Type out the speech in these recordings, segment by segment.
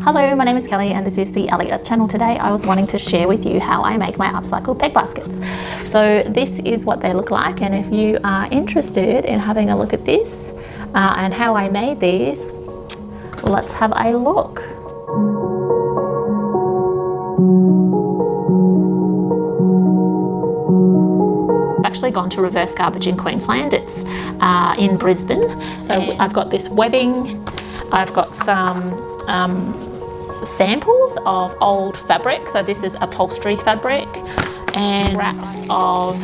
Hello, my name is Kelly and this is the Ellie Earth channel. Today I was wanting to share with you how I make my upcycled peg baskets. So this is what they look like, and if you are interested in having a look at this and how I made these, let's have a look. Actually gone to Reverse Garbage in Queensland. It's in Brisbane. So I've got this webbing, I've got some samples of old fabric, so this is upholstery fabric, and wraps of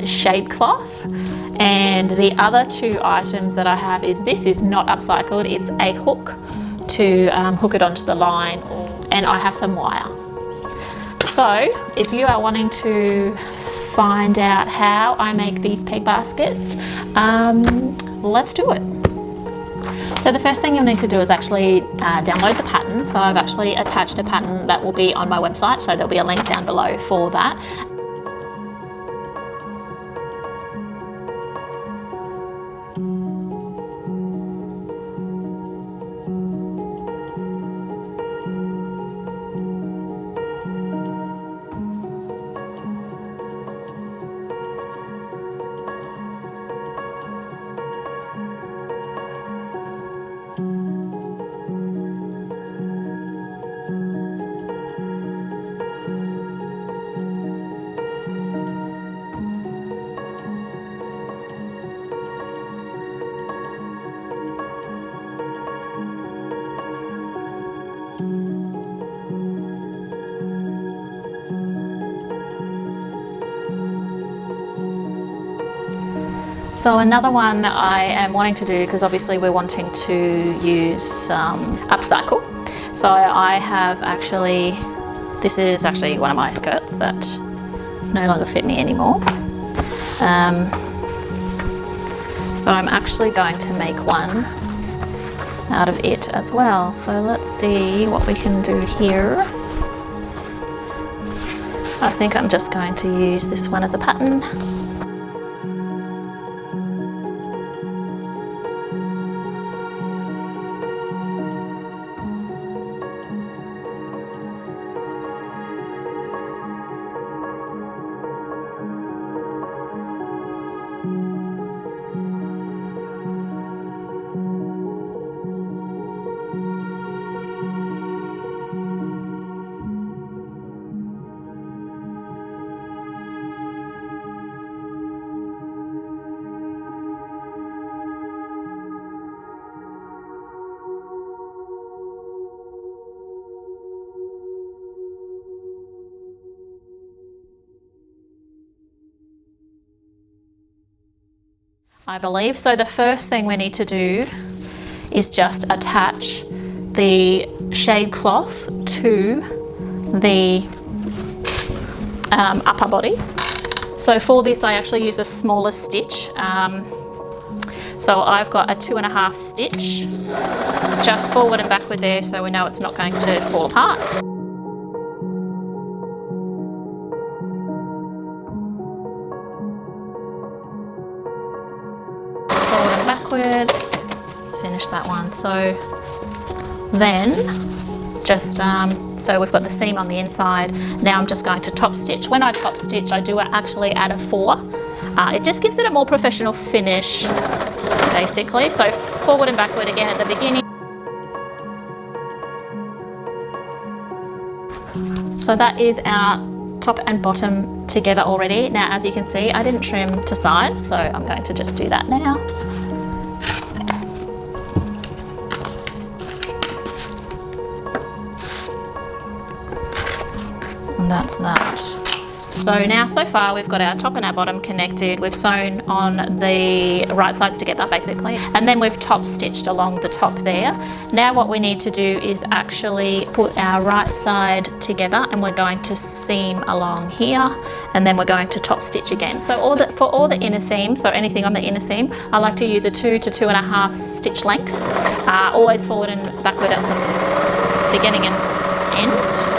shade cloth. And the other two items that I have is, this is not upcycled, it's a hook to hook it onto the line, and I have some wire. So if you are wanting to find out how I make these peg baskets, let's do it. So the first thing you'll need to do is actually download the pattern. So I've actually attached a pattern that will be on my website, so there'll be a link down below for that. So another one I am wanting to do, because obviously we're wanting to use upcycle. So I have actually, this is actually one of my skirts that no longer fit me anymore. So I'm actually going to make one out of it as well. So let's see what we can do here. I think I'm just going to use this one as a pattern. I believe. So the first thing we need to do is just attach the shade cloth to the upper body. So for this I actually use a smaller stitch. So I've got a 2.5 stitch just forward and backward there, so we know it's not going to fall apart. Backward, finish that one. So then just so we've got the seam on the inside. Now I'm just going to top stitch. When I top stitch, I do actually add a 4. It just gives it a more professional finish basically. So forward and backward again at the beginning. So that is our top and bottom together already. Now as you can see, I didn't trim to size, so I'm going to just do that now. And that's that. So now so far we've got our top and our bottom connected. We've sewn on the right sides together basically, and then we've top stitched along the top there. Now what we need to do is actually put our right side together, and we're going to seam along here, and then we're going to top stitch again. So for all the inner seam, so anything on the inner seam, I like to use a 2 to 2.5 stitch length, always forward and backward at the beginning and end.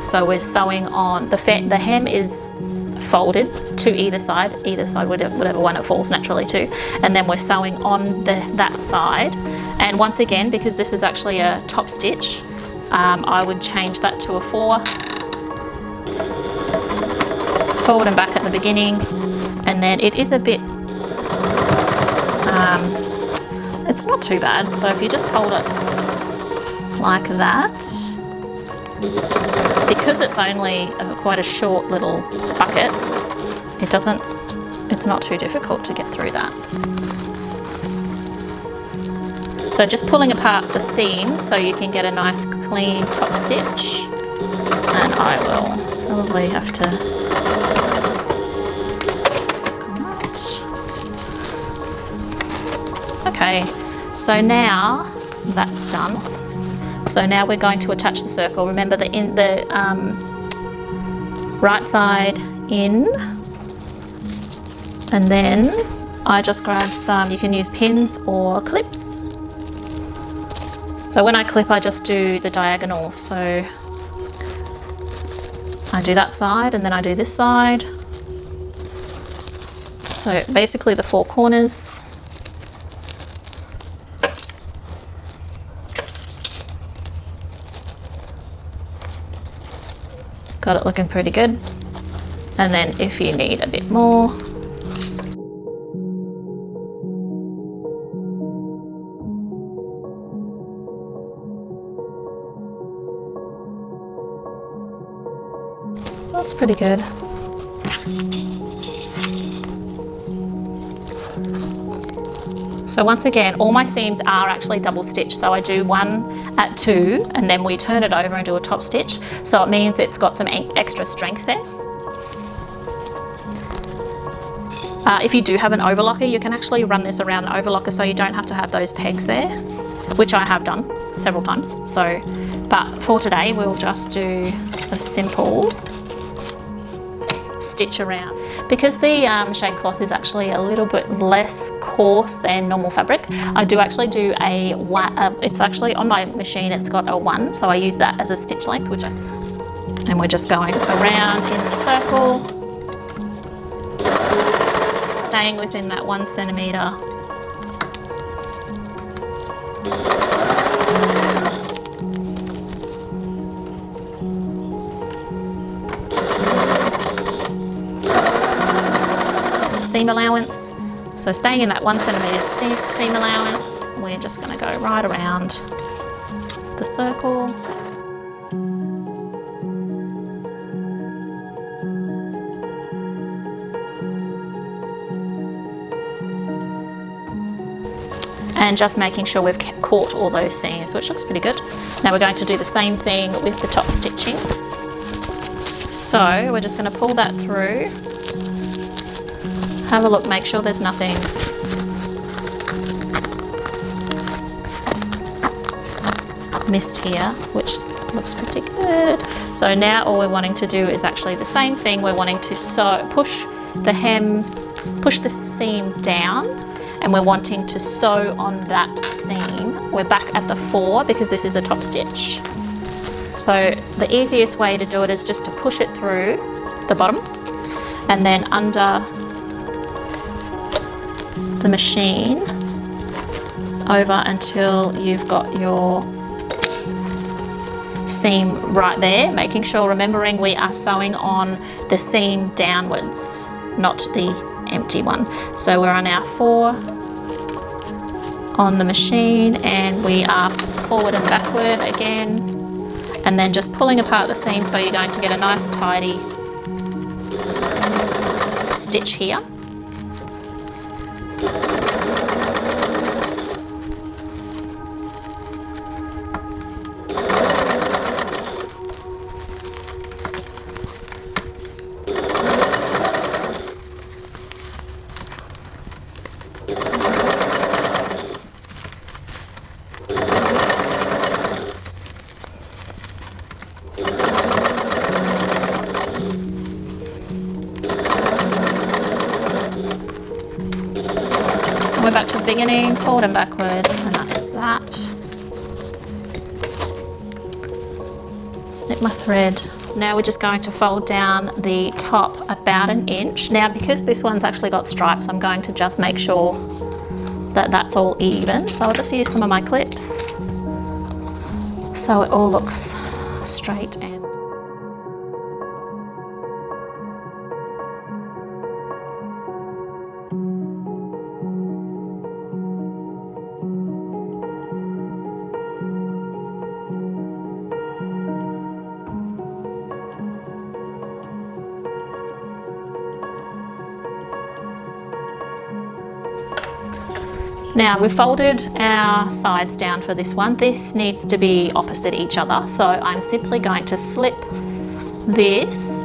So we're sewing on, the hem is folded to either side, whatever one it falls naturally to, and then we're sewing on that side. And once again, because this is actually a top stitch, I would change that to a 4, forward and back at the beginning, and then it is a bit, it's not too bad. So if you just hold it like that, because it's only quite a short little bucket, it's not too difficult to get through that. So just pulling apart the seams so you can get a nice clean top stitch, and I will probably have to okay, so now that's done. So now we're going to attach the circle. Remember the right side in, and then I just grabbed some, you can use pins or clips. So when I clip, I just do the diagonal. So I do that side and then I do this side. So basically the 4 corners. Got it looking pretty good. And then if you need a bit more, that's pretty good. So once again, all my seams are actually double stitched. So I do 1 at 2 and then we turn it over and do a top stitch. So it means it's got some extra strength there. If you do have an overlocker, you can actually run this around an overlocker so you don't have to have those pegs there, which I have done several times. So, but for today, we'll just do a simple stitch around. Because the shade cloth is actually a little bit less coarse than normal fabric, I do actually do a it's actually on my machine, it's got a 1, so I use that as a stitch length, and we're just going around in the circle, staying within that 1 centimetre. Seam allowance. So staying in that 1 centimetre seam allowance, we're just going to go right around the circle. And just making sure we've caught all those seams, which looks pretty good. Now we're going to do the same thing with the top stitching. So we're just going to pull that through. Have a look, make sure there's nothing missed here, which looks pretty good. So now all we're wanting to do is actually the same thing. We're wanting to push the hem, push the seam down, and we're wanting to sew on that seam. We're back at the 4 because this is a top stitch. So the easiest way to do it is just to push it through the bottom and then under the machine over until you've got your seam right there, making sure, remembering we are sewing on the seam downwards, not the empty one. So we're on our 4 on the machine and we are forward and backward again, and then just pulling apart the seam so you're going to get a nice tidy stitch here. We're back to the beginning, forward and backward, and that is that. Snip my thread Now we're just going to fold down the top about an inch. Now because this one's actually got stripes, I'm going to just make sure that that's all even. So I'll just use some of my clips so it all looks straight and now we've folded our sides down for this one. This needs to be opposite each other. So I'm simply going to slip this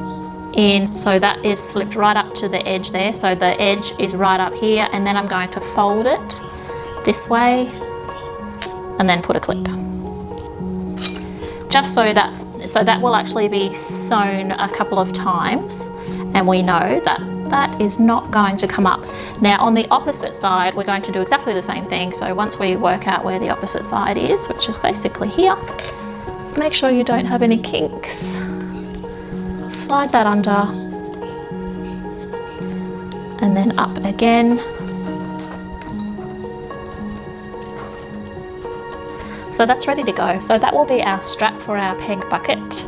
in. So that is slipped right up to the edge there. So the edge is right up here, and then I'm going to fold it this way and then put a clip. Just so that will actually be sewn a couple of times, and we know that that is not going to come up. Now on the opposite side, we're going to do exactly the same thing. So once we work out where the opposite side is, which is basically here, make sure you don't have any kinks. Slide that under and then up again. So that's ready to go. So that will be our strap for our peg bucket.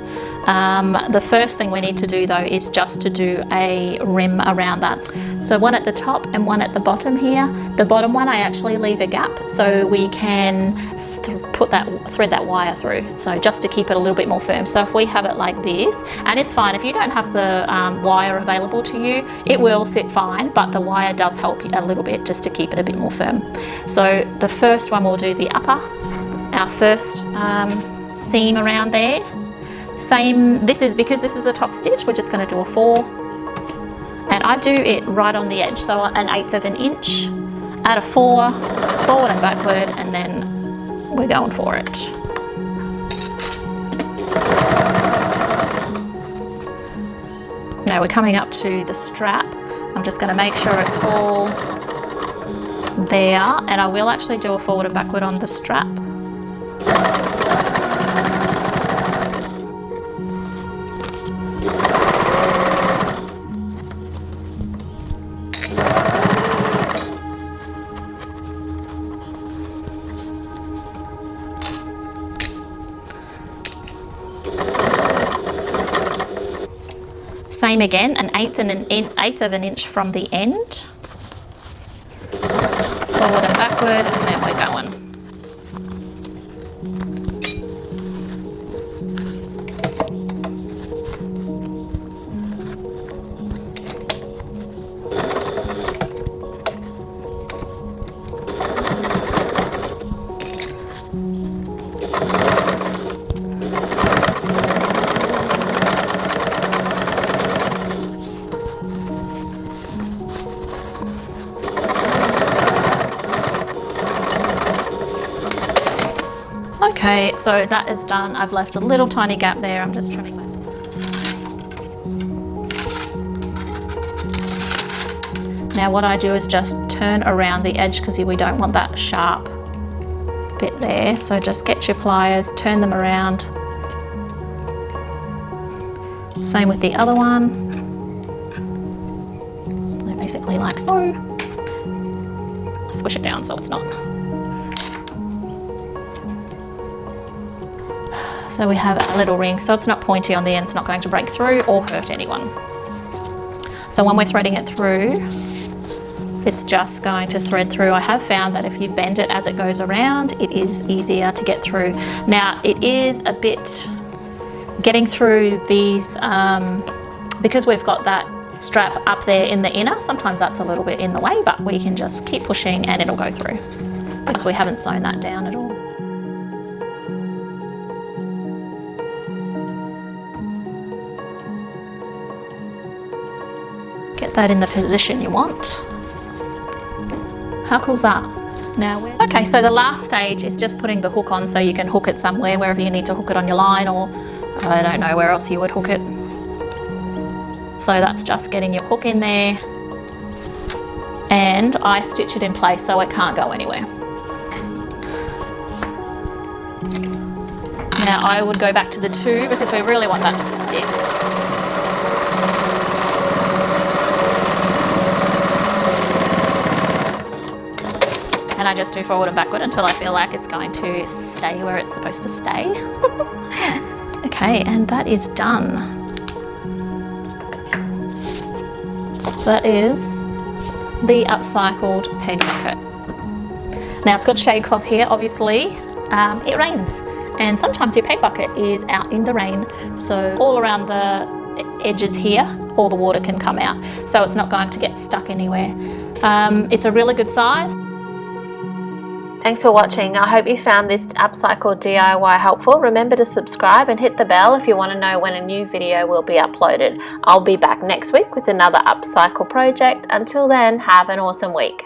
The first thing we need to do though is just to do a rim around that. So one at the top and one at the bottom here. The bottom one I actually leave a gap so we can thread that wire through. So just to keep it a little bit more firm. So if we have it like this, and it's fine if you don't have the wire available to you, it will sit fine, but the wire does help you a little bit just to keep it a bit more firm. So the first one we'll do the upper, our first seam around there. Same, because this is a top stitch, we're just going to do a 4, and I do it right on the edge, so an 1/8 of an inch, add a 4, forward and backward, and then we're going for it. Now we're coming up to the strap. I'm just going to make sure it's all there, and I will actually do a forward and backward on the strap. Same again, an 1/8 of an inch from the end. Forward and backward, and then we're going. Okay, so that is done. I've left a little tiny gap there. I'm just trimming that. Now what I do is just turn around the edge because we don't want that sharp bit there. So just get your pliers, turn them around. Same with the other one. So basically like so. Squish it down so it's not. So we have a little ring, so it's not pointy on the end, it's not going to break through or hurt anyone. So when we're threading it through, it's just going to thread through. I have found that if you bend it as it goes around, it is easier to get through. Now it is a bit getting through these, because we've got that strap up there in the inner, sometimes that's a little bit in the way, but we can just keep pushing and it'll go through because we haven't sewn that down at all. Get that in the position you want. How cool is that? Now, okay, so the last stage is just putting the hook on so you can hook it somewhere, wherever you need to hook it on your line, or I don't know where else you would hook it. So that's just getting your hook in there, and I stitch it in place so it can't go anywhere. Now I would go back to the 2 because we really want that to stick. And I just do forward and backward until I feel like it's going to stay where it's supposed to stay. Okay, and that is done. That is the upcycled peg bucket. Now it's got shade cloth here, obviously. It rains, and sometimes your peg bucket is out in the rain, so all around the edges here, all the water can come out, so it's not going to get stuck anywhere. It's a really good size. Thanks for watching. I hope you found this upcycled DIY helpful. Remember to subscribe and hit the bell if you want to know when a new video will be uploaded. I'll be back next week with another upcycle project. Until then, have an awesome week.